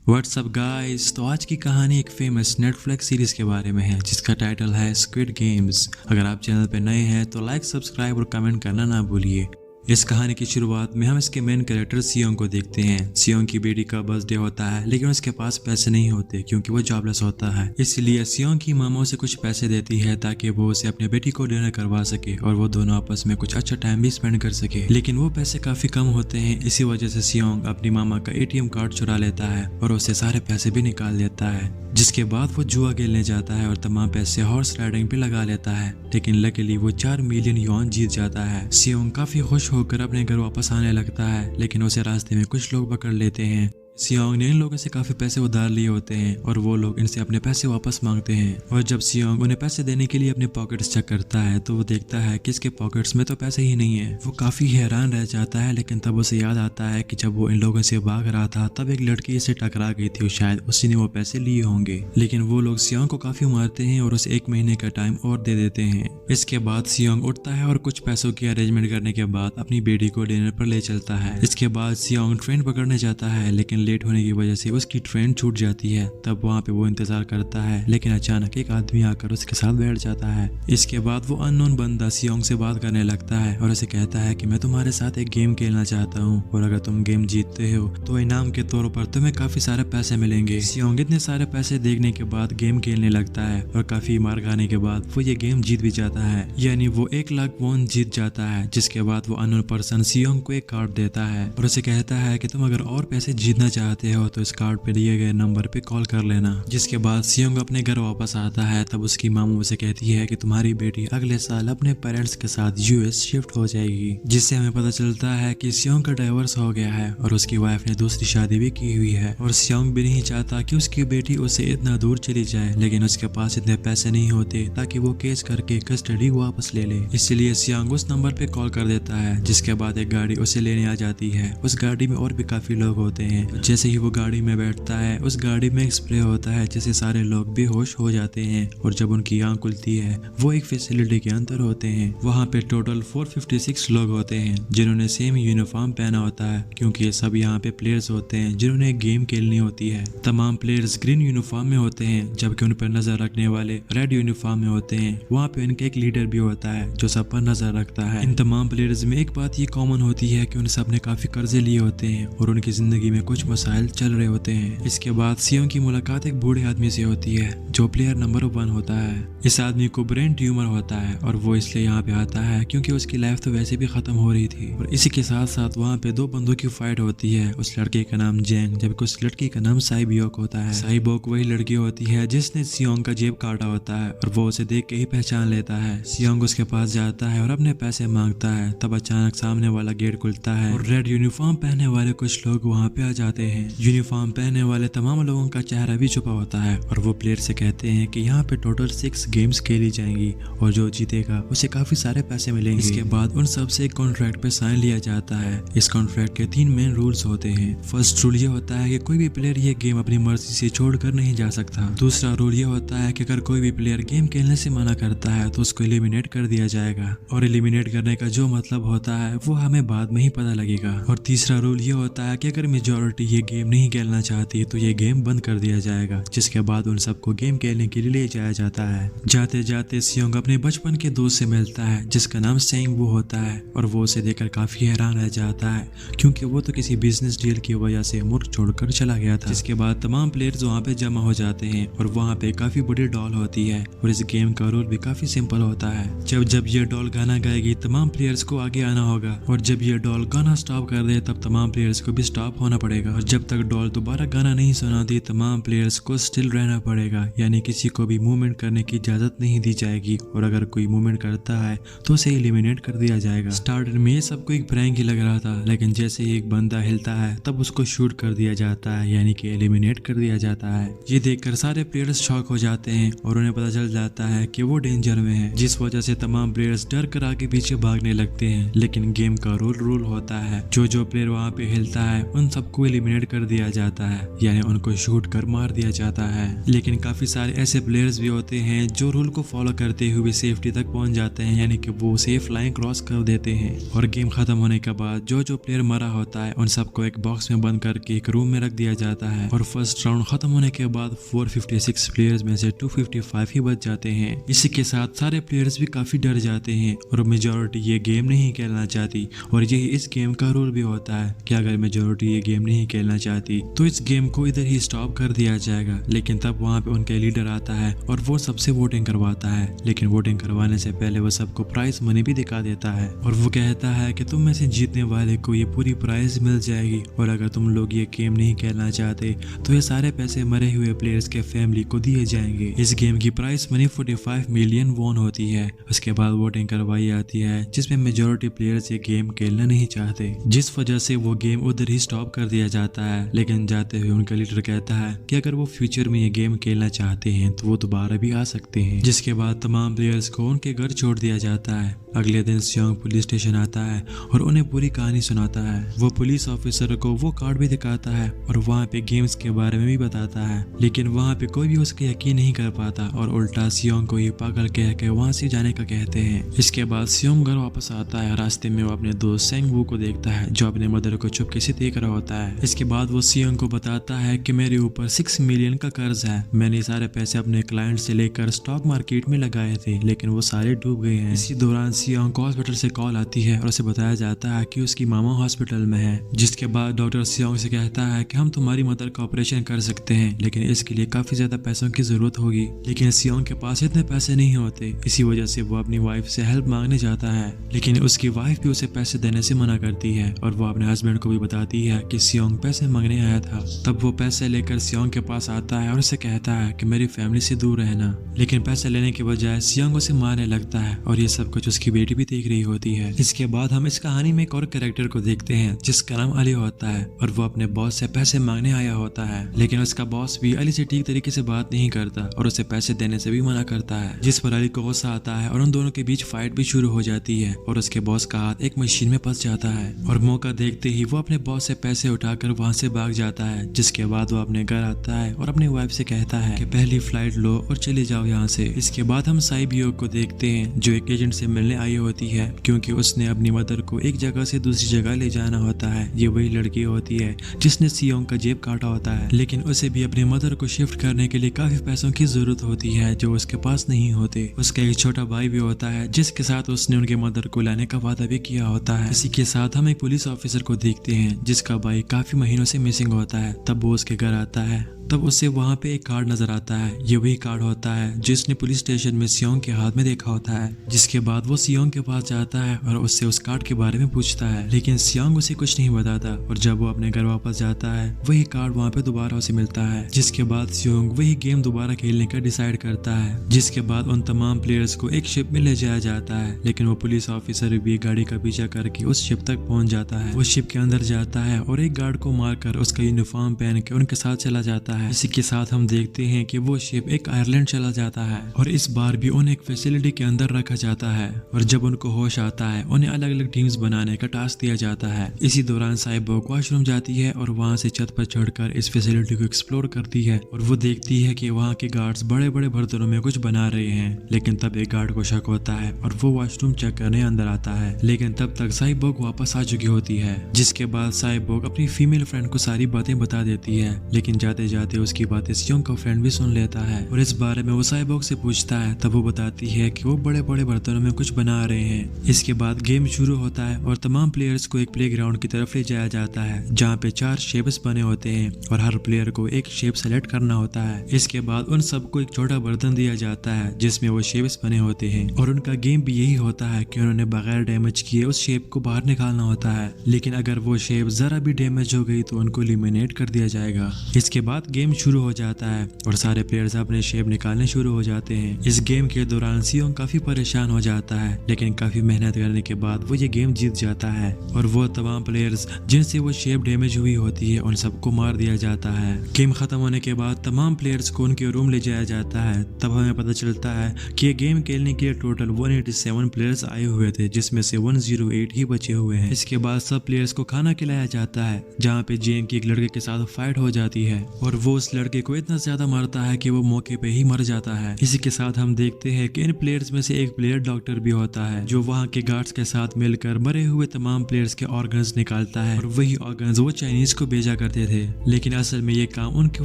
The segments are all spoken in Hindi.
व्हाट्सअप गाइस, तो आज की कहानी एक फेमस नेटफ्लिक्स सीरीज के बारे में है जिसका टाइटल है स्क्विड गेम्स। अगर आप चैनल पर नए हैं तो लाइक, सब्सक्राइब और कमेंट करना ना भूलिए। इस कहानी की शुरुआत में हम इसके मेन कैरेक्टर सियोंग को देखते हैं। सियोंग की बेटी का बर्थडे होता है लेकिन उसके पास पैसे नहीं होते क्योंकि वो जॉबलेस होता है। इसलिए सियोंग की मामा उसे कुछ पैसे देती है ताकि वो उसे अपने बेटी को डिनर करवा सके और वो दोनों आपस में कुछ अच्छा टाइम भी स्पेंड कर सके। लेकिन वो पैसे काफी कम होते हैं, इसी वजह से सियोंग अपनी मामा का एटीएम कार्ड चुरा लेता है और उससे सारे पैसे भी निकाल लेता है। जिसके बाद वो जुआ खेलने जाता है और तमाम पैसे हॉर्स राइडिंग पे लगा लेता है। लेकिन लकीली वो 4 मिलियन युआन जीत जाता है। सियोंग काफी खुश होकर अपने घर वापस आने लगता है लेकिन उसे रास्ते में कुछ लोग पकड़ लेते हैं। सियोंग ने इन लोगों से काफी पैसे उधार लिए होते हैं और वो लोग इनसे अपने पैसे वापस मांगते हैं। और जब सियोंग उन्हें पैसे देने के लिए अपने पॉकेट्स चेक करता है तो वो देखता है कि इसके पॉकेट्स में तो पैसे ही नहीं है। वो काफी हैरान रह जाता है लेकिन तब उसे याद आता है कि जब वो इन लोगों से भाग रहा था तब एक लड़की इसे टकरा गई थी और शायद उसी ने वो पैसे लिए होंगे। लेकिन वो लोग सियोंग को काफी मारते हैं और उसे 1 महीने का टाइम और दे देते हैं। इसके बाद सियोंग उठता है और कुछ पैसों की अरेंजमेंट करने के बाद अपनी बेटी को डिनर पर ले चलता है। इसके बाद सियोंग ट्रेन पकड़ने जाता है लेकिन लेट होने की वजह से उसकी ट्रेन छूट जाती है। तब वहाँ पे वो इंतजार करता है लेकिन अचानक एक आदमी आकर उसके साथ बैठ जाता है। इसके बाद वो अननोन बंदा सियोंग से बात करने लगता है और उसे कहता है कि मैं तुम्हारे साथ एक गेम खेलना चाहता हूँ और अगर तुम गेम जीतते हो तो इनाम के तौर पर तुम्हें काफी सारे पैसे मिलेंगे। सियोंग इतने सारे पैसे देखने के बाद गेम खेलने लगता है और काफी मार खाने के बाद वो ये गेम जीत भी जाता है, यानी वो 1 लाख वॉन जीत जाता है। जिसके बाद वो अननोन पर्सन सियोंग को एक कार्ड देता है और उसे कहता है कि तुम अगर और पैसे जीतना चाहते हो तो इस कार्ड पे दिए गए नंबर पे कॉल कर लेना। जिसके बाद सियोंग अपने घर वापस आता है। तब उसकी मामू उसे कहती है कि तुम्हारी बेटी अगले साल अपने पेरेंट्स के साथ यूएस शिफ्ट हो जाएगी। जिससे हमें पता चलता है कि सियोंग का डाइवोर्स हो गया है और उसकी वाइफ ने दूसरी शादी भी की हुई है। और सियोंग भी नहीं चाहता कि उसकी बेटी उससे इतना दूर चली जाए, लेकिन उसके पास इतने पैसे नहीं होते ताकि वो केस करके कस्टडी वापस ले ले। इसलिए सियोंग उस नंबर पे कॉल कर देता है। जिसके बाद एक गाड़ी उसे लेने आ जाती है। उस गाड़ी में और भी काफी लोग होते हैं। जैसे ही वो गाड़ी में बैठता है उस गाड़ी में एक स्प्रे होता है जिससे सारे लोग बेहोश हो जाते हैं और जब उनकी आंख खुलती है वो एक फैसिलिटी के अंदर होते हैं। वहाँ पे टोटल 456 लोग होते हैं जिन्होंने सेम यूनिफॉर्म पहना होता है क्योंकि ये सब यहाँ पे प्लेयर्स होते हैं जिन्होंने गेम खेलनी होती है। तमाम प्लेयर्स ग्रीन यूनिफॉर्म में होते हैं जबकि उन पर नजर रखने वाले रेड यूनिफॉर्म में होते हैं। वहाँ पे उनका एक लीडर भी होता है जो सब पर नजर रखता है। इन तमाम प्लेयर्स में एक बात ये कॉमन होती है कि उन सब ने काफी कर्जे लिए होते हैं और उनकी जिंदगी में कुछ मसाइल चल रहे होते हैं। इसके बाद सियोंग की मुलाकात एक बूढ़े आदमी से होती है जो प्लेयर नंबर 1 होता है। इस आदमी को ब्रेन ट्यूमर होता है और वो इसलिए यहाँ पे आता है क्योंकि उसकी लाइफ तो वैसे भी खत्म हो रही थी। और इसी के साथ साथ वहाँ पे 2 बंदों की फाइट होती है। उस लड़के का नाम जेंग जबकि उस लड़की का नाम साइबियोक होता है। साइबोक वही लड़की होती है जिसने सियोंग का जेब काटा होता है और वो उसे देख के ही पहचान लेता है। सियोंग उसके पास जाता है और अपने पैसे मांगता है। तब अचानक सामने वाला गेट खुलता है और रेड यूनिफॉर्म पहने वाले कुछ लोग वहाँ पे आ जाते हैं। यूनिफॉर्म पहने वाले तमाम लोगों का चेहरा भी छुपा होता है और वो प्लेयर से कहते हैं कि यहाँ पे टोटल 6 गेम्स खेली जाएंगी और जो जीतेगा उसे काफी सारे पैसे मिलेंगे। इसके बाद उन सब से एक कॉन्ट्रैक्ट पे साइन लिया जाता है। इस कॉन्ट्रैक्ट के 3 मेन रूल्स होते हैं। फर्स्ट रूल ये होता है कि कोई भी प्लेयर ये गेम अपनी मर्जी से छोड़कर नहीं जा सकता। दूसरा रूल ये होता है कि अगर कोई भी प्लेयर गेम खेलने से मना करता है तो उसको एलिमिनेट कर दिया जाएगा और एलिमिनेट करने का जो मतलब होता है वो हमें बाद में ही पता लगेगा। और तीसरा रूल ये होता है कि अगर मेजोरिटी ये गेम नहीं खेलना चाहती तो ये गेम बंद कर दिया जाएगा। जिसके बाद उन सबको गेम खेलने के लिए ले जाया जाता है। जाते जाते सियोंग अपने बचपन के दोस्त से मिलता है जिसका नाम सेंग वू होता है और वो उसे देखकर काफी हैरान रह जाता है क्योंकि वो तो किसी बिजनेस डील की वजह से मुल्क छोड़कर चला गया था। जिसके बाद तमाम प्लेयर्स वहाँ पे जमा हो जाते हैं और वहाँ पे काफी बड़ी डॉल होती है और इस गेम का रूल भी काफी सिंपल होता है। जब ये डॉल गाना गाएगी तमाम प्लेयर्स को आगे आना होगा और जब ये डॉल गाना स्टॉप कर दे तब तमाम प्लेयर्स को भी स्टॉप होना पड़ेगा और जब तक डॉल दोबारा गाना नहीं सुनाती तमाम प्लेयर्स को स्टिल रहना पड़ेगा, यानी किसी को भी मूवमेंट करने की इजाजत नहीं दी जाएगी और अगर कोई मूवमेंट करता है तो उसे एलिमिनेट कर दिया जाएगा। स्टार्टर में ये सबको एक प्रैंक ही लग रहा था लेकिन जैसे ही एक बंदा हिलता है तब उसको शूट कर दिया जाता है, यानी कि एलिमिनेट कर दिया जाता है। ये देखकर सारे प्लेयर्स शॉक हो जाते हैं और उन्हें पता चल जाता है कि वो डेंजर में है, जिस वजह से तमाम प्लेयर्स डर कर आगे पीछे भागने लगते हैं। लेकिन गेम का रूल होता है जो प्लेयर वहाँ पे हिलता है उन सबको एलिमिनेट एलिमिनेट कर दिया जाता है, यानी उनको शूट कर मार दिया जाता है। लेकिन काफी सारे ऐसे प्लेयर्स भी होते हैं जो रूल को फॉलो करते हुए सेफ्टी तक पहुंच जाते हैं, यानी कि वो सेफ लाइन क्रॉस कर देते हैं। और गेम खत्म होने के बाद जो प्लेयर मरा होता है उन सबको एक बॉक्स में बंद करके एक रूम में रख दिया जाता है। और फर्स्ट राउंड खत्म होने के बाद 456 प्लेयर्स में से 255 ही बच जाते हैं। इसी के साथ सारे प्लेयर्स भी काफी डर जाते हैं और मेजोरिटी ये गेम नहीं खेलना चाहती। और यही इस गेम का रूल भी होता है कि अगर मेजोरिटी ये गेम नहीं खेलना चाहती तो इस गेम को इधर ही स्टॉप कर दिया जाएगा। लेकिन तब वहाँ पे उनके लीडर आता है और वो सबसे वोटिंग करवाता है। लेकिन वोटिंग करवाने से पहले वो सबको प्राइज मनी भी दिखा देता है और वो कहता है कि तुम में से जीतने वाले को ये पूरी प्राइज मिल जाएगी, और अगर तुम लोग ये गेम नहीं खेलना चाहते तो ये सारे पैसे मरे हुए प्लेयर्स के फैमिली को दिए जाएंगे। इस गेम की प्राइस मनी 45 मिलियन वॉन होती है। उसके बाद वोटिंग करवाई जाती है जिसमें मेजोरिटी प्लेयर्स ये गेम खेलना नहीं चाहते, जिस वजह से वो गेम उधर ही स्टॉप कर दिया जाता है। लेकिन जाते हुए उनका लीडर कहता है कि अगर वो फ्यूचर में ये गेम खेलना चाहते हैं तो वो दोबारा भी आ सकते हैं। जिसके बाद तमाम प्लेयर्स को उनके घर छोड़ दिया जाता है। अगले दिन सियोंग पुलिस स्टेशन आता है और उन्हें पूरी कहानी सुनाता है। वो पुलिस ऑफिसर को वो कार्ड भी दिखाता है और वहाँ पे गेम्स के बारे में भी बताता है। लेकिन वहाँ पे कोई भी उसका यकीन नहीं कर पाता और उल्टा सियोंग को ये पागल कह के वहाँ से जाने का कहते हैं। इसके बाद सियोंग घर वापस आता है। रास्ते में वो अपने दोस्त सेंग वू को देखता है जो अपने मदर को चुपके से देख रहा होता है। इसके बाद वो सियोंग को बताता है कि मेरे ऊपर 6 मिलियन का कर्ज है। मैंने सारे पैसे अपने क्लाइंट से लेकर स्टॉक मार्केट में लगाए थे, लेकिन वो सारे डूब गए हैं। इसी दौरान सियोंग को हॉस्पिटल से कॉल आती है और उसे बताया जाता है कि उसकी मामा हॉस्पिटल में है। जिसके बाद डॉक्टर सियोंग से कहता है कि हम तुम्हारी मदर का ऑपरेशन कर सकते हैं, लेकिन इसके लिए काफी ज्यादा पैसों की जरूरत होगी। लेकिन सियोंग के पास इतने पैसे नहीं होते। इसी वजह से वो अपनी वाइफ से हेल्प मांगने जाता है, लेकिन उसकी वाइफ भी उसे पैसे देने से मना करती है और वो अपने हस्बैंड को भी बताती है कि सियोंग पैसे मांगने आया था। तब वो पैसे लेकर सियोंग के पास आता है और उसे कहता है कि मेरी फैमिली से दूर रहना। लेकिन पैसे लेने के बजाय सियोंग उसे मारने लगता है और ये सब कुछ उसकी बेटी भी देख रही होती है। इसके बाद हम इस कहानी में एक और कैरेक्टर को देखते हैं जिसका नाम अली होता है और वो अपने बॉस से पैसे मांगने आया होता है। लेकिन उसका बॉस भी अली से ठीक तरीके से बात नहीं करता और उसे पैसे देने से भी मना करता है, जिस पर अली को गुस्सा आता है और उन दोनों के बीच फाइट भी शुरू हो जाती है और उसके बॉस का हाथ एक मशीन में फंस जाता है और मौका देखते ही वो अपने बॉस से पैसे उठाकर वहां से भाग जाता है। जिसके बाद वो अपने घर आता है और अपनी वाइफ से कहता है कि पहली फ्लाइट लो और चले जाओ यहाँ से। इसके बाद हम साइबियो को देखते हैं जो एक एजेंट से मिलने आई होती है क्योंकि उसने अपनी मदर को एक जगह से दूसरी जगह ले जाना होता है। ये वही लड़की होती है जिसने सियोंग का जेब काटा होता है, लेकिन उसे भी अपनी मदर को शिफ्ट करने के लिए काफी पैसों की जरूरत होती है जो उसके पास नहीं होते। उसका एक छोटा भाई भी होता है जिसके साथ उसने उनके मदर को लाने का वादा भी किया होता है। इसी के साथ हम एक पुलिस ऑफिसर को देखते हैं जिसका भाई काफी महीनों से मिसिंग होता है। तब वो उसके घर आता है, तब उससे वहाँ पे एक कार्ड नजर आता है। ये वही कार्ड होता है जिसने पुलिस स्टेशन में सियोंग के हाथ में देखा होता है। जिसके बाद वो सियोंग के पास जाता है और उससे उस कार्ड के बारे में पूछता है, लेकिन सियोंग उसे कुछ नहीं बताता और जब वो अपने घर वापस जाता है वही कार्ड वहाँ पे दोबारा उसे मिलता है। जिसके बाद सियोंग वही गेम दोबारा खेलने का डिसाइड करता है। जिसके बाद उन तमाम प्लेयर्स को एक शिप में ले जाया जाता है, लेकिन वो पुलिस ऑफिसर भी गाड़ी का पीछा करके उस शिप तक पहुंच जाता है। वो शिप के अंदर जाता है और एक गार्ड को मारकर उसका यूनिफॉर्म पहन के उनके साथ चला जाता है। इसी के साथ हम देखते हैं कि वो शिप एक आयरलैंड चला जाता है और इस बार भी उन्हें एक फैसिलिटी के अंदर रखा जाता है और जब उनको होश आता है उन्हें अलग अलग टीम्स बनाने का टास्क दिया जाता है। इसी दौरान साइबोर्ग वॉशरूम जाती है और वहां से छत पर चढ़कर इस फैसिलिटी को एक्सप्लोर करती है और वो देखती है कि वहाँ के गार्ड्स बड़े बड़े बर्तनों में कुछ बना रहे हैं। लेकिन तब एक गार्ड को शक होता है और वो वॉशरूम चेक करने अंदर आता है, लेकिन तब तक साइबोर्ग वापस आ चुकी होती है। जिसके बाद साइबोर्ग अपनी फीमेल फ्रेंड को सारी बातें बता देती है, लेकिन जाते जाते उसकी बातें सियोंग का फ्रेंड भी सुन लेता है और इस बारे में वो साइबोर्ग से पूछता है। तब वो बताती है कि वो बड़े बड़े बर्तनों में कुछ बना रहे हैं। इसके बाद गेम शुरू होता है और तमाम प्लेयर्स को एक प्लेग्राउंड की तरफ ले जाया जाता है जहाँ पे 4 शेप्स बने होते हैं और हर प्लेयर को एक शेप सेलेक्ट करना होता है। इसके बाद उन सबको एक छोटा बर्तन दिया जाता है जिसमें वो शेप्स बने होते हैं और उनका गेम भी यही होता है कि उन्होंने बगैर डैमेज किए उस शेप को बाहर निकालना होता है। लेकिन अगर वो शेप जरा भी डैमेज हो गई तो उनको एलिमिनेट कर दिया जाएगा। इसके बाद गेम शुरू हो जाता है और सारे प्लेयर्स अपने शेप निकालने शुरू हो जाते हैं। इस गेम के दौरान सियोंग काफी परेशान हो जाता है, लेकिन काफी मेहनत करने के बाद वो ये गेम जीत जाता है और वो तमाम प्लेयर्स जिनसे वो शेप डैमेज हुई होती है उन सबको मार दिया जाता है। गेम खत्म होने के बाद तमाम प्लेयर्स को उनके रूम ले जाया जाता है। तब हमें पता चलता है कि ये गेम खेलने के लिए टोटल 187 प्लेयर्स आए हुए थे, जिसमें से 108 ही बचे हुए हैं। इसके बाद सब प्लेयर्स को खाना खिलाया जाता है, जहाँ पे जेंग की एक लड़के के साथ फाइट हो जाती है और वो उस लड़के को इतना ज्यादा मारता है कि वो मौके पे ही मर जाता है। इसी के साथ हम देखते हैं कि इन प्लेयर्स में से एक प्लेयर डॉक्टर भी होता है, जो वहाँ के गार्ड्स के साथ मिलकर मरे हुए तमाम प्लेयर्स के ऑर्गन्स निकालता है और वही ऑर्गन्स वो चाइनीज को भेजा करते थे। लेकिन असल में ये काम उनके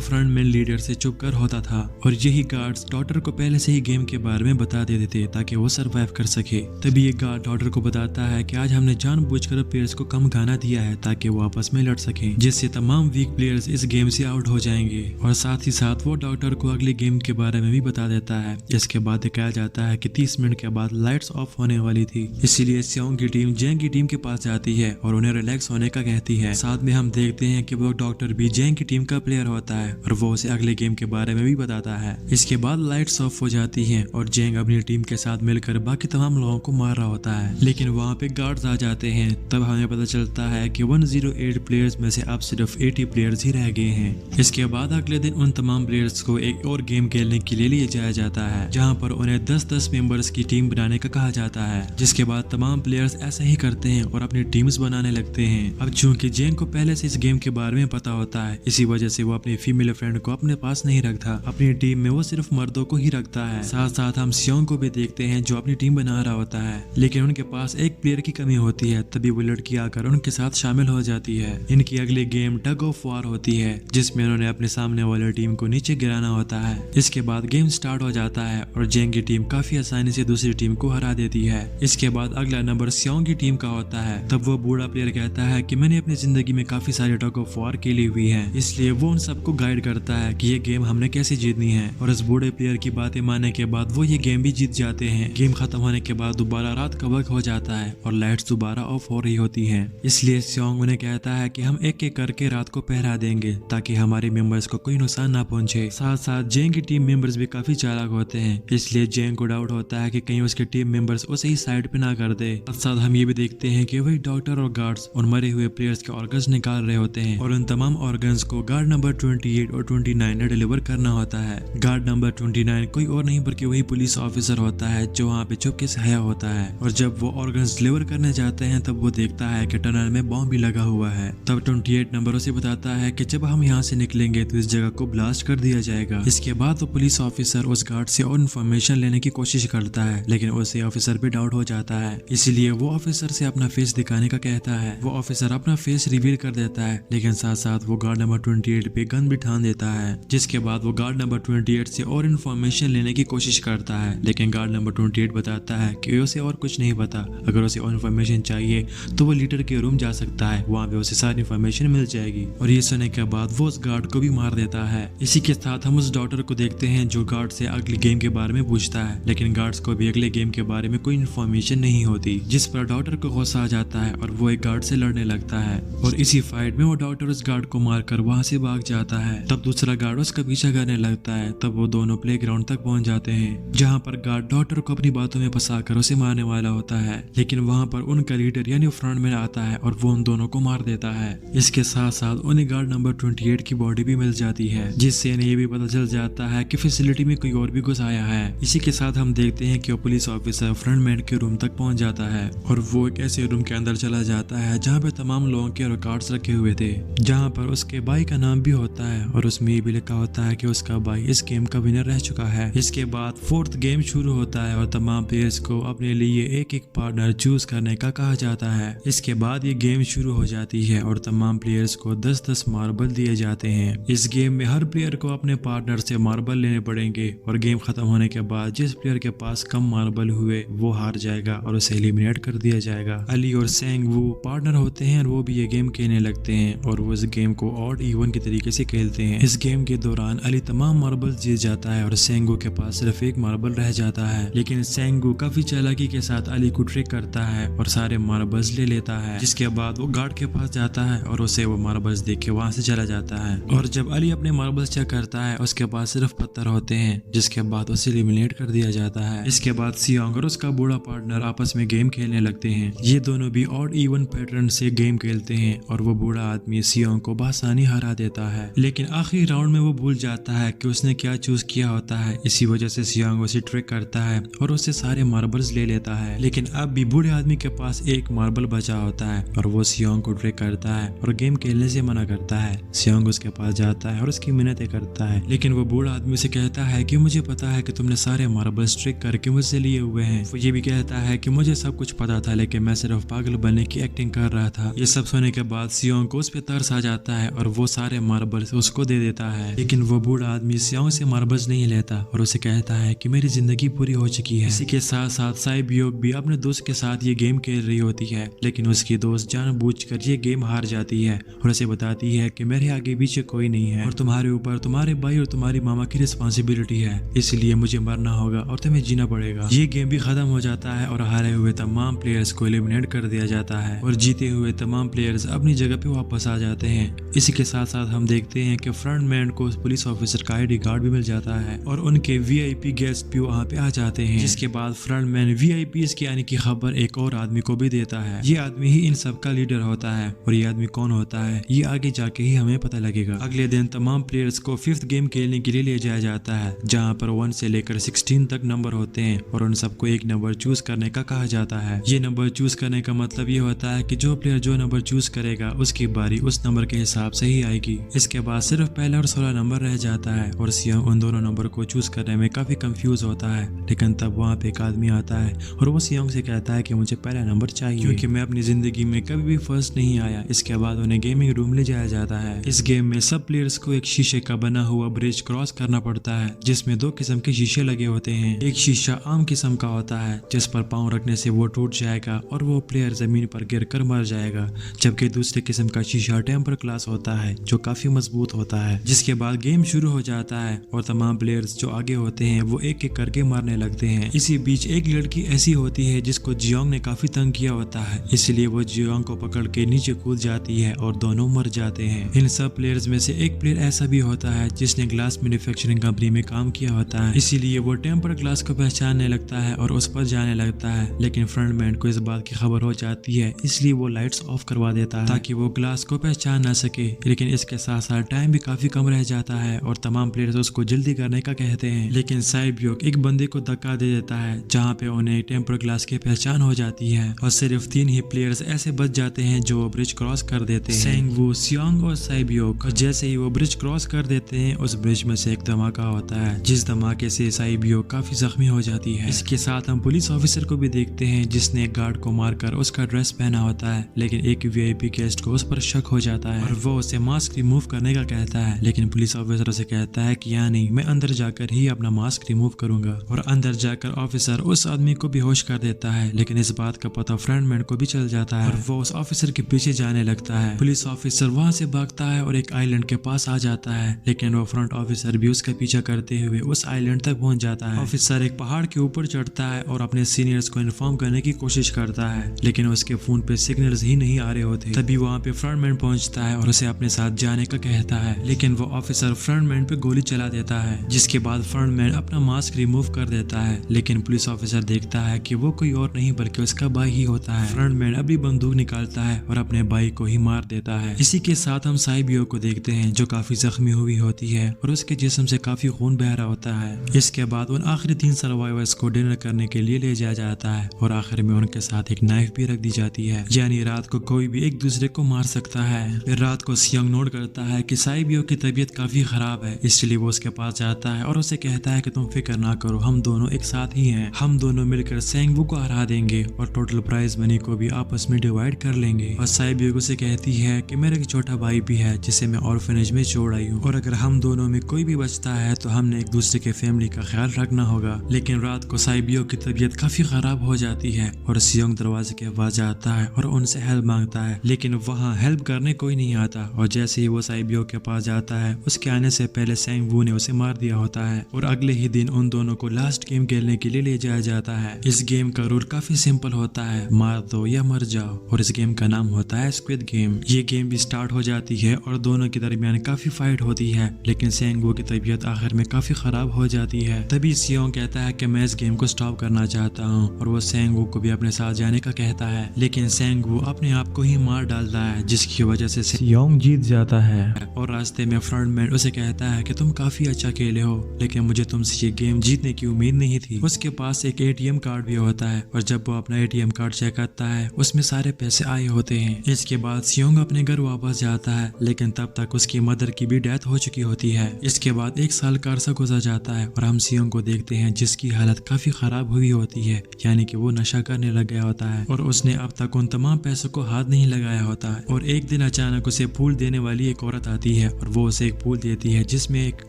फ्रंटमैन लीडर से छुप कर होता था और यही गार्ड्स डॉक्टर को पहले से ही गेम के बारे में बता देते थे ताकि वो सरवाइव कर सके। तभी ये गार्ड डॉक्टर को बताता है कि आज हमने जानबूझकर प्लेयर्स को कम खाना दिया है ताकि वो आपस में लड़ सके, जिससे तमाम वीक प्लेयर्स इस गेम से आउट हो जाएंगे। और साथ ही साथ वो डॉक्टर को अगली गेम के बारे में भी बता देता है। इसके बाद दिखाया जाता है कि 30 मिनट के बाद लाइट्स ऑफ होने वाली थी, इसीलिए सियोंग की टीम जेंग की टीम के पास जाती है और उन्हें रिलैक्स होने का कहती है। साथ में हम देखते हैं कि वो डॉक्टर भी जेंग की टीम का प्लेयर होता है और वो उसे अगले गेम के बारे में भी बताता है। इसके बाद लाइट्स ऑफ हो जाती हैं और जेंग अपनी टीम के साथ मिलकर बाकी तमाम लोगों को मार रहा होता है, लेकिन वहाँ पे गार्ड्स आ जाते हैं। तब हमें पता चलता है कि 108 प्लेयर्स में से अब सिर्फ 80 प्लेयर्स ही रह गए हैं। इसके बाद अगले दिन उन तमाम प्लेयर्स को एक और गेम खेलने के लिए ले जाया जाता है, जहाँ पर उन्हें 10-10 मेंबर्स की टीम बनाने का कहा जाता है। जिसके बाद तमाम प्लेयर्स ऐसा ही करते हैं और अपनी टीम्स बनाने लगते हैं। अब चूंकि जेंग को पहले से इस गेम के बारे में पता होता है, इसी वजह से वो अपनी फीमेल फ्रेंड को अपने पास नहीं रखता, अपनी टीम में वो सिर्फ मर्दों को ही रखता है। साथ साथ हम सियोंग को भी देखते हैं जो अपनी टीम बना रहा होता है, लेकिन उनके पास एक प्लेयर की कमी होती है। तभी वो लड़की आकर उनके साथ शामिल हो जाती है। इनकी अगली गेम टग ऑफ वार होती है, जिसमें उन्होंने अपने सामने वाले टीम को नीचे गिराना होता है। इसके बाद गेम स्टार्ट हो जाता है और जेंग की टीम काफी आसानी से दूसरी टीम को हरा देती है। इसके बाद अगला नंबर सियोंग की टीम का होता है। तब वो बूढ़ा प्लेयर कहता है कि मैंने अपनी जिंदगी में काफी सारे टग ऑफ वार खेली हुई है, इसलिए वो उन सबको गाइड करता है कि ये गेम हमने कैसे जीतनी है। और इस बूढ़े प्लेयर की बातें मानने के बाद वो ये गेम भी जीत जाते हैं। गेम खत्म होने के बाद दोबारा रात का वक्त हो जाता है और लाइट्स दोबारा ऑफ हो रही होती हैं। इसलिए सियोंग उन्हें कहता है कि हम एक एक करके रात को पहरा देंगे ताकि हमारे मेंबर्स को कोई नुकसान ना पहुंचे। साथ साथ जेंग की टीम मेंबर्स भी काफी चालाक होते हैं, इसलिए जेंग को डाउट होता है कि कहीं उसके टीम मेंबर्स उसे ही साइड पे ना कर दे। साथ साथ हम ये भी देखते हैं कि वही डॉक्टर और गार्ड्स उन मरे हुए प्लेयर्स के ऑर्गन्स निकाल रहे होते हैं और उन तमाम ऑर्गन्स को गार्ड नंबर 28 और 29 ने डिलीवर करना होता है। गार्ड नंबर 29 कोई और नहीं बल्कि वही पुलिस ऑफिसर होता है जो वहाँ पे चुपके से आया होता है। और जब वो ऑर्गन्स डिलीवर करने जाते हैं तब वो देखता है कि टनल में बॉम्ब भी लगा हुआ है। तब 28 नंबर उसे बताता है कि जब हम यहाँ से निकलेंगे तो इस जगह को ब्लास्ट कर दिया जाएगा। इसके बाद वो पुलिस ऑफिसर उस गार्ड से और इन्फॉर्मेशन लेने की कोशिश करता है, लेकिन उसे ऑफिसर पे डाउट हो जाता है, इसीलिए वो ऑफिसर से अपना फेस दिखाने का कहता है। वो ऑफिसर अपना फेस रिवील कर देता है, लेकिन साथ साथ वो गार्ड नंबर 28 पे गन भी ठान देता है। जिसके बाद वो गार्ड नंबर 28 से और इन्फॉर्मेशन लेने की कोशिश करता है, लेकिन गार्ड नंबर 28 बताता है कि उसे और कुछ नहीं पता। अगर उसे और इन्फॉर्मेशन चाहिए तो वो लीडर के रूम जा सकता है, वहाँ पे उसे सारी इन्फॉर्मेशन मिल जाएगी। और ये सुनने के बाद वो उस गार्ड को भी मार देता है। इसी के साथ हम उस डॉक्टर को देखते हैं जो गार्ड से अगली गेम के बारे में पूछता है, लेकिन गार्ड्स को भी अगले गेम के बारे में कोई इन्फॉर्मेशन नहीं होती, जिस पर डॉक्टर को गुस्सा आ जाता है और वो एक गार्ड से लड़ने लगता है। और इसी फाइट में वो डॉक्टर उस गार्ड को मारकर वहाँ से भाग जाता है। तब दूसरा गार्ड उसका पीछा करने लगता है। तब वो दोनों प्लेग्राउंड तक पहुंच जाते हैं, जहाँ पर गार्ड डॉक्टर को अपनी बातों में फंसाकर उसे मारने वाला होता है, लेकिन वहाँ पर उनका लीडर यानी फ्रंटमैन आता है और वो उन दोनों को मार देता है। इसके साथ साथ उन्हें गार्ड नंबर 28 की बॉडी भी मिल जाती है, जिससे इन्हें ये भी पता चल जाता है कि फैसिलिटी में कोई और भी घुस आया है। इसी के साथ हम देखते हैं कि वो पुलिस ऑफिसर फ्रंटमैन के रूम तक पहुंच जाता है और वो एक ऐसे रूम के अंदर चला जाता है जहाँ पे तमाम लोगों के रिकॉर्ड्स रखे हुए थे, जहाँ पर उसके भाई का नाम भी होता है और उसमें ये भी लिखा होता है कि उसका भाई इस गेम का विनर रह चुका है। इसके बाद 4th गेम शुरू होता है और तमाम प्लेयर्स को अपने लिए एक एक पार्टनर चूज करने का कहा जाता है। इसके बाद ये गेम शुरू हो जाती है और तमाम प्लेयर्स को 10-10 मार्बल दिए जाते हैं। इस गेम में हर प्लेयर को अपने पार्टनर से मार्बल लेने पड़ेंगे और गेम खत्म होने के बाद जिस प्लेयर के पास कम मार्बल हुए वो हार जाएगा और उसे एलिमिनेट कर दिया जाएगा। अली और सेंग वो पार्टनर होते हैं और वो भी ये गेम खेलने लगते हैं और वो इस गेम को ऑड इवन के तरीके से खेलते हैं। इस गेम के दौरान अली तमाम मार्बल जीत जाता है और सेंगू के पास सिर्फ एक मार्बल रह जाता है, लेकिन सेंगू काफी चालाकी के साथ अली को ट्रिक करता है और सारे मार्बल्स ले लेता है। जिसके बाद वो गार्ड के पास जाता है और उसे वो मार्बल्स देख के वहाँ से चला जाता है। और जब अली अपने मार्बल्स चेक करता है उसके पास सिर्फ पत्थर होते हैं, जिसके बाद उसे एलिमिनेट कर दिया जाता है। इसके बाद सियांग और उसका बूढ़ा पार्टनर आपस में गेम खेलने लगते हैं। ये दोनों भी ऑड इवन पैटर्न से गेम खेलते हैं और वो बूढ़ा आदमी सियांग को बआसानी हरा देता है, लेकिन आखिरी राउंड में वो भूल जाता है कि उसने क्या चूज किया होता है। इसी वजह से सियांग उसे ट्रिक करता है और उससे सारे मार्बल्स ले लेता है, लेकिन अब भी बूढ़े आदमी के पास एक मार्बल बचा होता है और वो सियांग को ट्रिक करता है और गेम खेलने से मना करता है। सियांग उसके पास जाता है और उसकी मिन्नतें करता है, लेकिन वो बूढ़ा आदमी से कहता है कि मुझे पता है कि तुमने सारे मार्बल्स ट्रिक करके मुझसे लिए हुए हैं। वो ये भी कहता है कि मुझे सब कुछ पता था, लेकिन मैं सिर्फ पागल बनने की एक्टिंग कर रहा था। ये सब सुनने के बाद सियांग को उस पे तरस आ जाता है और वो सारे मार्बल्स उसको दे देता है, लेकिन वो बूढ़ा आदमी सियांग से मार्बल्स नहीं लेता और उसे कहता है कि मेरी जिंदगी पूरी हो चुकी है। इसी के साथ साथ साइबियोक भी अपने दोस्त के साथ ये गेम खेल रही होती है, लेकिन उसकी दोस्त जानबूझकर ये गेम हार जाती है और उसे बताती है कि मेरे आगे पीछे कोई नहीं है और तुम्हारे ऊपर तुम्हारे भाई और तुम्हारी मामा की रिस्पॉन्सिबिलिटी है, इसलिए मुझे मरना होगा और तुम्हें जीना पड़ेगा। ये गेम भी खत्म हो जाता है और हारे हुए तमाम प्लेयर्स को एलिमिनेट कर दिया जाता है और जीते हुए तमाम प्लेयर्स अपनी जगह पे वापस आ जाते हैं। इसी के साथ साथ हम देखते हैं कि फ्रंटमैन को पुलिस ऑफिसर का आईडी कार्ड भी मिल जाता है और उनके वीआईपी गेस्ट भी वहाँ पे आ जाते हैं, जिसके बाद फ्रंटमैन वीआईपीज़ की आने की खबर एक और आदमी को भी देता है। ये आदमी ही इन सब का लीडर होता है और ये आदमी कौन होता है ये आगे जाके ही हमें पता लगेगा। अगले दिन तमाम प्लेयर्स को 5th गेम खेलने के लिए ले जाया जाता है, जहाँ पर 1 से लेकर 16 तक नंबर होते हैं और उन सबको एक नंबर चूज करने का कहा जाता है। ये नंबर चूज करने का मतलब ये होता है कि जो प्लेयर जो नंबर चूज करेगा उसकी बारी उस नंबर के हिसाब से ही आएगी। इसके बाद सिर्फ पहला और 16 नंबर रह जाता है और सियांग उन दोनों नंबर को चूज करने में काफी कंफ्यूज होता है, लेकिन तब वहाँ पे एक आदमी आता है और वो सियांग से कहता है कि मुझे पहला नंबर चाहिए क्योंकि मैं अपनी जिंदगी में कभी भी फर्स्ट नहीं आया। इसके बाद उन्हें गेमिंग रूम ले जाया जाता है। इस गेम में सब प्लेयर्स को एक शीशे का बना हुआ ब्रिज क्रॉस करना पड़ता है, जिसमें 2 किस्म के शीशे लगे होते हैं। एक शीशा आम किस्म का होता है जिस पर पांव रखने से वो टूट जाएगा और वो प्लेयर जमीन पर गिर कर मर जाएगा, जबकि दूसरे किस्म का शीशा टेम्पर ग्लास होता है जो काफी मजबूत होता है। जिसके बाद गेम शुरू हो जाता है और तमाम प्लेयर्स जो आगे होते हैं वो एक एक करके मारने लगते हैं। इसी बीच एक लड़की ऐसी होती है जिसको जियोंग ने काफी तंग किया होता है, इसलिए वो जियोंग को पकड़ के नीचे कूद जाती है और दोनों मर जाते हैं। इन सब प्लेयर्स में से एक प्लेयर ऐसा भी होता है जिसने ग्लास मैन्युफैक्चरिंग कंपनी में काम किया होता है, इसीलिए वो टेम्पर ग्लास को पहचानने लगता है और उस पर जाने लगता है, लेकिन फ्रंटमैन को इस बात की खबर हो जाती है, इसलिए वो लाइट्स ऑफ करवा देता है ताकि वो ग्लास को पहचान ना सके। लेकिन इसके साथ साथ टाइम भी काफी कम रह जाता है और तमाम प्लेयर्स उसको जल्दी करने का कहते हैं, लेकिन साइबियोक एक बंदे को धक्का दे देता है जहाँ पे उन्हें टेम्पर ग्लास की पहचान हो जाती है और सिर्फ 3 ही प्लेयर्स ऐसे बच जाते हैं जो ब्रिज क्रॉस कर देते हैं, सेंगवू, सियांग और साइबियोक। जैसे ही वो ब्रिज क्रॉस कर देते हैं उस ब्रिज में से एक धमाका होता है, जिस धमाके से साइबियोक काफी जख्मी हो जाती है। इसके साथ हम पुलिस ऑफिसर को भी देखते हैं जिसने एक गार्ड को मारकर उसका ड्रेस पहना होता है, लेकिन एक वीआईपी गेस्ट को उस पर शक हो जाता है और वो उसे मास्क रिमूव करने का कहता है, लेकिन पुलिस ऑफिसर उसे कहता है कि यहाँ नहीं, मैं अंदर जाकर ही अपना मास्क रिमूव करूंगा। और अंदर जाकर ऑफिसर उस आदमी को बेहोश कर देता है, लेकिन इस बात का पता फ्रंटमैन को भी चल जाता है और वो उस ऑफिसर के पीछे जाने लगता है। पुलिस ऑफिसर वहाँ से भागता है और एक आइलैंड के पास आ जाता है, लेकिन वो फ्रंट ऑफिसर भी उसका पीछा करते हुए उस आइलैंड तक पहुँच जाता है। ऑफिसर एक पहाड़ के ऊपर चढ़ता है और अपने सीनियर्स को इन्फॉर्म करने की कोशिश करता है, लेकिन उसके फोन पे सिग्नल्स ही नहीं आ रहे होते। तभी वहाँ पे फ्रंटमैन पहुँचता है और उसे अपने साथ जाने का कहता है, लेकिन वो ऑफिसर फ्रंटमैन पे गोली चला देता है, जिसके बाद फ्रंटमैन अपना मास्क रिमूव कर देता है, लेकिन पुलिस ऑफिसर देखता है कि वो कोई और नहीं बल्कि उसका भाई ही होता है। फ्रंटमैन अपनी बंदूक निकालता है और अपने भाई को ही मार देता है। इसी के साथ हम साइबियोक को देखते हैं जो काफी जख्मी हुई होती है और उसके जिस्म से काफी खून बह रहा होता है। इसके बाद उन आखिरी 3 सर्वाइवर्स को डिनर करने के लिए ले जाया जाता है और आखिर में उनके साथ एक नाइफ भी रख दी जाती है, यानी रात को कोई भी एक दूसरे को मार सकता है। फिर रात को सियांग नोट करता है कि साइबियोक की तबीयत काफी खराब है, इसलिए वो उसके पास जाता है और उसे कहता है कि तुम फिक्र ना करो, हम दोनों एक साथ ही हैं, हम दोनों मिलकर सेंगवू को हरा देंगे और टोटल प्राइज मनी को भी आपस में डिवाइड कर लेंगे। और साइबियोक उसे कहती है कि मेरा एक छोटा भाई भी है जिसे मैं ऑर्फनेज में छोड़ आई हूँ और अगर हम दोनों में कोई भी बचता है तो हमने एक दूसरे के फैमिली का ख्याल रखना होगा। लेकिन रात को साइबियोक की तबीयत काफी खराब हो जाती है और सियांग दरवाजे के पास जाता है और उनसे हेल्प मांगता है, लेकिन वहाँ हेल्प करने कोई नहीं आता और जैसे ही वो साइबियोक के पास जाता है उसके आने से पहले सेंगवू ने उसे मार दिया होता है और अगले ही दिन उन दोनों को लास्ट गेम खेलने के लिए ले जाया जाता है। इस गेम का रूल काफी सिंपल होता है, मार दो या मर जाओ, और इस गेम का नाम होता है स्क्विड गेम। ये गेम भी स्टार्ट हो जाती है और दोनों के दरमियान दरमियान काफी फाइट होती है, लेकिन सेंगवू की तबीयत आखिर में काफी खराब हो जाती है। तभी सियोंग कहता है कि मैं इस गेम को स्टॉप करना चाहता हूँ और वो सेंगवू को भी अपने साथ जाने का कहता है, लेकिन सेंगवू अपने आप को ही मार डालता है, जिसकी वजह से सियोंग जीत जाता है। और रास्ते में फ्रंटमैन उसे कहता है कि तुम काफी अच्छा खेले हो, लेकिन मुझे तुमसे ये गेम जीतने की उम्मीद नहीं थी। उसके पास एक एटीएम कार्ड भी होता है और जब वो अपना एटीएम कार्ड चेक करता है उसमें सारे पैसे आए होते हैं। इसके बाद सियोंग अपने घर वापस जाता है, लेकिन तब तक उसकी मदर की भी डेथ हो चुकी होती है। इसके बाद 1 साल का अरसा गुजर जाता है और हम सियोंग को देखते हैं जिसकी हालत काफी खराब हुई होती है, यानी कि वो नशा करने लग गया होता है और उसने अब तक उन तमाम पैसों को हाथ नहीं लगाया होता है। और एक दिन अचानक उसे फूल देने वाली एक औरत आती है और वो उसे एक फूल देती है जिसमें एक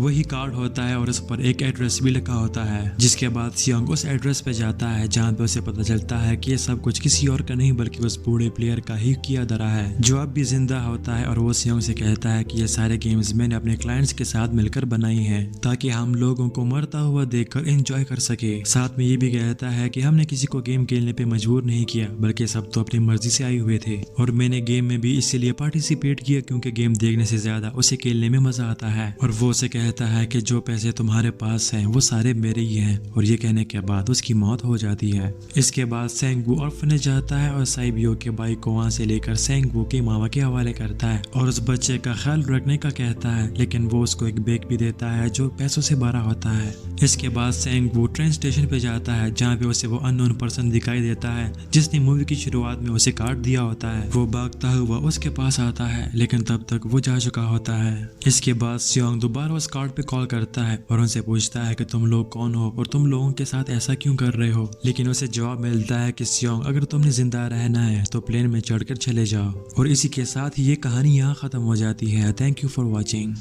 वही कार्ड होता है और उस पर एक एड्रेस भी लिखा होता है। जिसके बाद सियोंग उस एड्रेस पे जाता है जहाँ पे उसे पता चलता है कि ये सब कुछ किसी और का नहीं बल्कि उस बूढ़े प्लेयर का ही किया धरा है जो अब भी जिंदा होता है। और वो सियोंग से कहता है कि ये सारे गेम्स मैंने अपने क्लाइंट्स के साथ मिलकर बनाई हैं ताकि हम लोगों को मरता हुआ देखकर एंजॉय कर सके। साथ में ये भी कहता है कि हमने किसी को गेम खेलने पे मजबूर नहीं किया, बल्कि सब तो अपनी मर्जी से आए हुए थे और मैंने गेम में भी इसीलिए पार्टिसिपेट किया क्योंकि गेम देखने से ज्यादा उसे खेलने में मजा आता है। और वो उसे कहता है कि जो पैसे तुम्हारे पास हैं वो सारे मेरे ही हैं। और ये कहने के बाद उसकी मौत हो जाती है। इसके बाद सेंगवू ऑर्फनेज जाता है और साइबियो के भाई को वहाँ से लेकर सेंगवू की मामा के हवाले करता है और उस बच्चे का ख्याल रखने का कहता है, लेकिन वो उसको एक बैग भी देता है जो पैसों से भरा होता है। इसके बाद सेंगवू ट्रेन स्टेशन पे जाता है जहाँ पे उसे वो अननोन पर्सन दिखाई देता है जिसने मूवी की शुरुआत में उसे काट दिया होता है। वो भागता हुआ उसके पास आता है, लेकिन तब तक वो जा चुका होता है। इसके बाद सियोंग दोबारा उस कार्ड पे कॉल करता है और उनसे पूछता है कि तुम लोग कौन हो और तुम लोगों के साथ ऐसा क्यों कर रहे हो, लेकिन उसे जवाब मिलता है कि सियोंग अगर तुमने जिंदा रहना है तो प्लेन में चढ़कर चले जाओ। और इसी के साथ ही ये कहानी यहाँ खत्म हो जाती है। Thank you for watching.